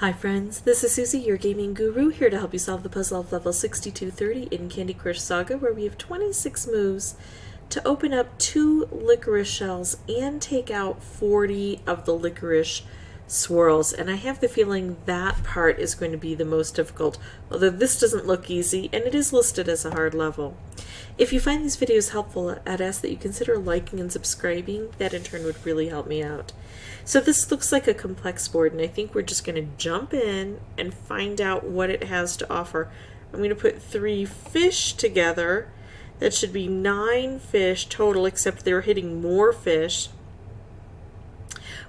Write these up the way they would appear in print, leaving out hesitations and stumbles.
Hi friends, this is Suzy, your gaming guru, here to help you solve the puzzle of level 6230 in Candy Crush Saga, where we have 26 moves to open up 2 licorice shells and take out 40 of the licorice swirls. And I have the feeling that part is going to be the most difficult, although this doesn't look easy and it is listed as a hard level. If you find these videos helpful, I'd ask that you consider liking and subscribing. That in turn would really help me out. So this looks like a complex board, and I think we're just going to jump in and find out what it has to offer. I'm going to put 3 fish together. That should be 9 fish total, except they're hitting more fish.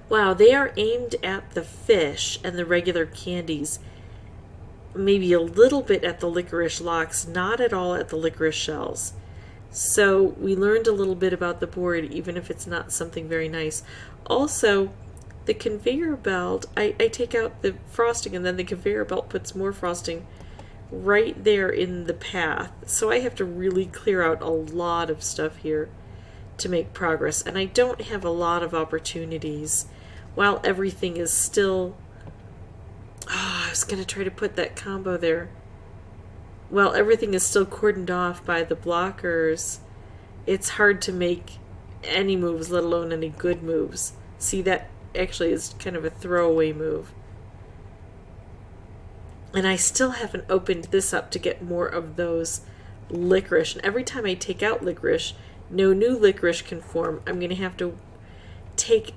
Wow, they are aimed at the fish and the regular candies. Maybe a little bit at the licorice locks, not at all at the licorice shells. So we learned a little bit about the board, even if it's not something very nice. Also, the conveyor belt, I take out the frosting and then the conveyor belt puts more frosting right there in the path. So I have to really clear out a lot of stuff here to make progress. And I don't have a lot of opportunities while everything is still... Oh, I was going to try to put that combo there. While everything is still cordoned off by the blockers, it's hard to make any moves, let alone any good moves. See, that actually is kind of a throwaway move. And I still haven't opened this up to get more of those licorice. And every time I take out licorice, no new licorice can form. I'm going to have to take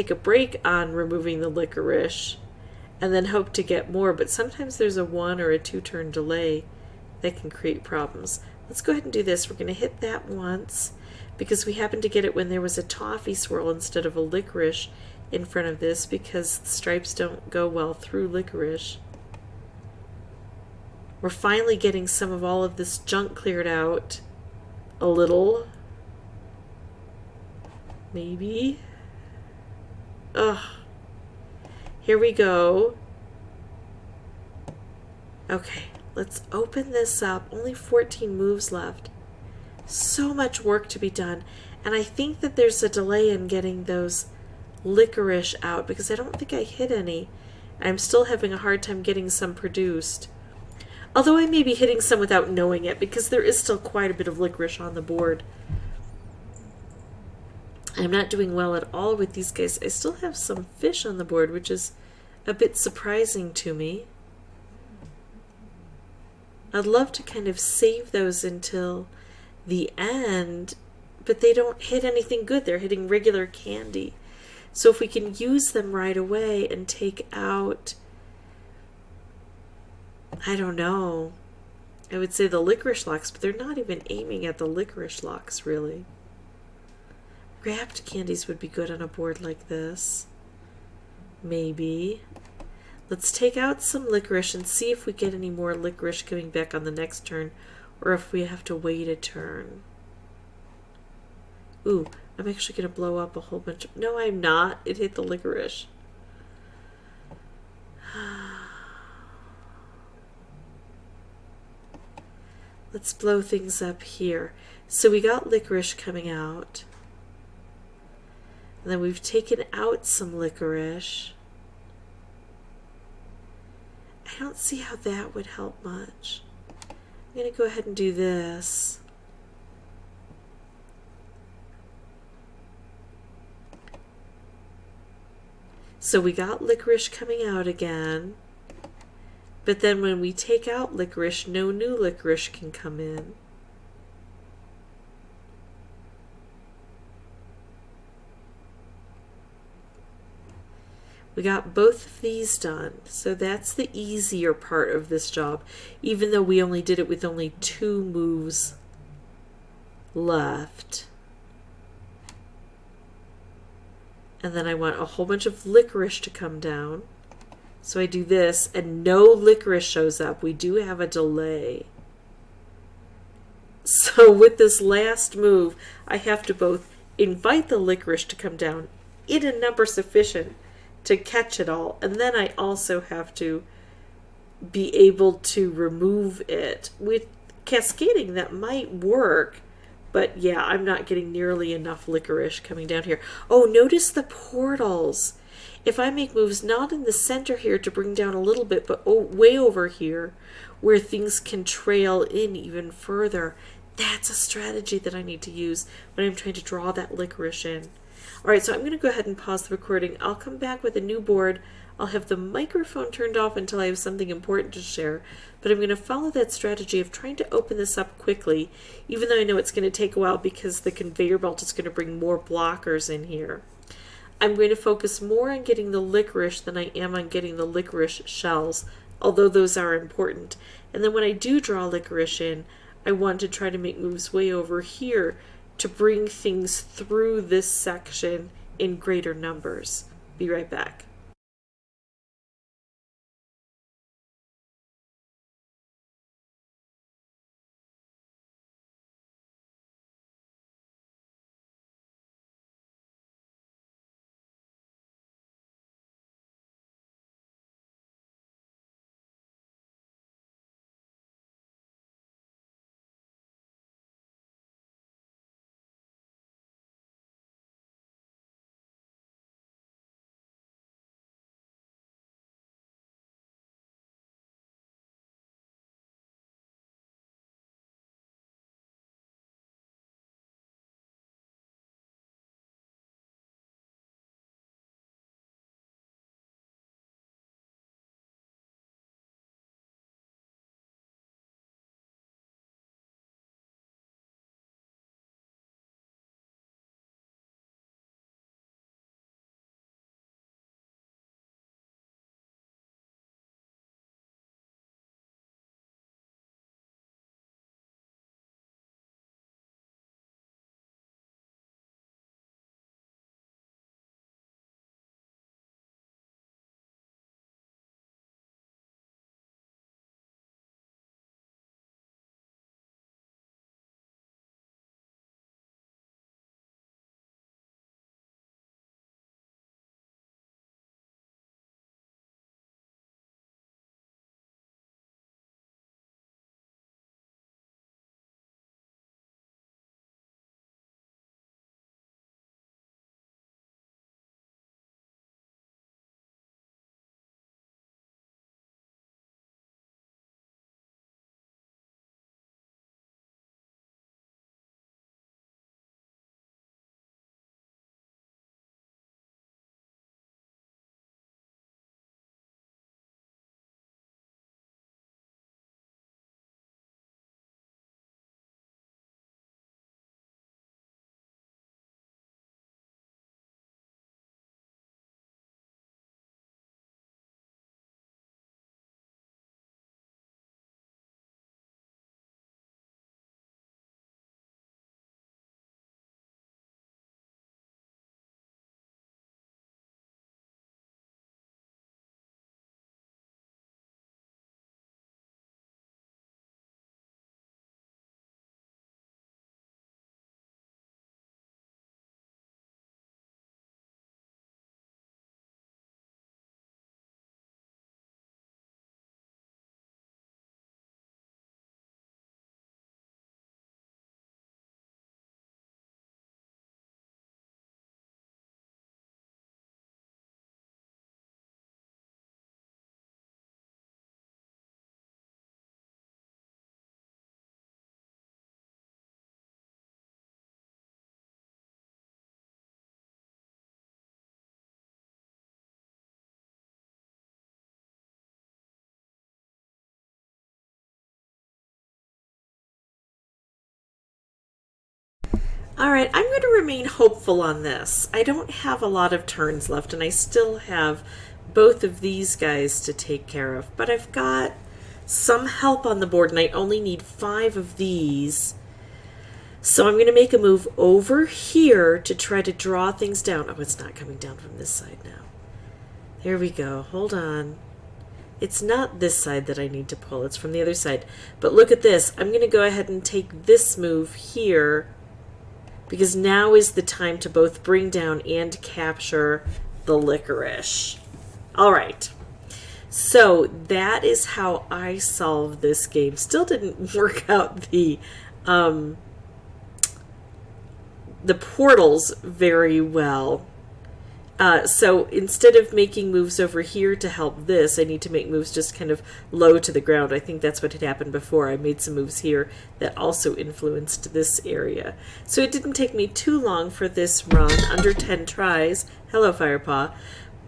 a break on removing the licorice and then hope to get more. But sometimes there's a 1 or a 2 turn delay that can create problems. Let's go ahead and do this. We're going to hit that once, because we happened to get it when there was a toffee swirl instead of a licorice in front of this, because the stripes don't go well through licorice. We're finally getting some of all of this junk cleared out. A little. Maybe. Ugh. Here we go. Okay, let's open this up. Only 14 moves left. So much work to be done, and I think that there's a delay in getting those licorice out because I don't think I hit any. I'm still having a hard time getting some produced, although I may be hitting some without knowing it because there is still quite a bit of licorice on the board. I'm not doing well at all with these guys. I still have some fish on the board, which is a bit surprising to me. I'd love to kind of save those until the end, but they don't hit anything good. They're hitting regular candy. So if we can use them right away and take out, I don't know, I would say the licorice locks, but they're not even aiming at the licorice locks really. Wrapped candies would be good on a board like this. Maybe. Let's take out some licorice and see if we get any more licorice coming back on the next turn, or if we have to wait a turn. Ooh, I'm actually going to blow up a whole bunch of... No, I'm not. It hit the licorice. Let's blow things up here. So we got licorice coming out. And then we've taken out some licorice. I don't see how that would help much. I'm going to go ahead and do this. So we got licorice coming out again. But then when we take out licorice, no new licorice can come in. We got both of these done, so that's the easier part of this job, even though we only did it with only 2 moves left. And then I want a whole bunch of licorice to come down. So I do this, and no licorice shows up. We do have a delay. So with this last move, I have to both invite the licorice to come down in a number sufficient to catch it all, and then I also have to be able to remove it. With cascading, that might work, but yeah, I'm not getting nearly enough licorice coming down here. Oh, notice the portals. If I make moves not in the center here to bring down a little bit, but way over here where things can trail in even further, that's a strategy that I need to use when I'm trying to draw that licorice in. All right, so I'm going to go ahead and pause the recording. I'll come back with a new board. I'll have the microphone turned off until I have something important to share, but I'm going to follow that strategy of trying to open this up quickly, even though I know it's going to take a while because the conveyor belt is going to bring more blockers in here. I'm going to focus more on getting the licorice than I am on getting the licorice shells, although those are important. And then when I do draw licorice in, I want to try to make moves way over here to bring things through this section in greater numbers. Be right back. All right, I'm going to remain hopeful on this. I don't have a lot of turns left, and I still have both of these guys to take care of, but I've got some help on the board, and I only need 5 of these. So I'm going to make a move over here to try to draw things down. Oh, it's not coming down from this side now. There we go. Hold on. It's not this side that I need to pull. It's from the other side. But look at this. I'm going to go ahead and take this move here because now is the time to both bring down and capture the licorice. All right. So that is how I solved this game. Still didn't work out the portals very well. So instead of making moves over here to help this, I need to make moves just kind of low to the ground. I think that's what had happened before. I made some moves here that also influenced this area. So it didn't take me too long for this run, under 10 tries. Hello, Firepaw.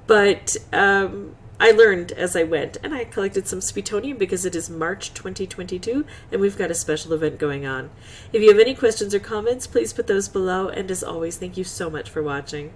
But I learned as I went, and I collected some Spitonium because it is March 2022, and we've got a special event going on. If you have any questions or comments, please put those below, and as always, thank you so much for watching.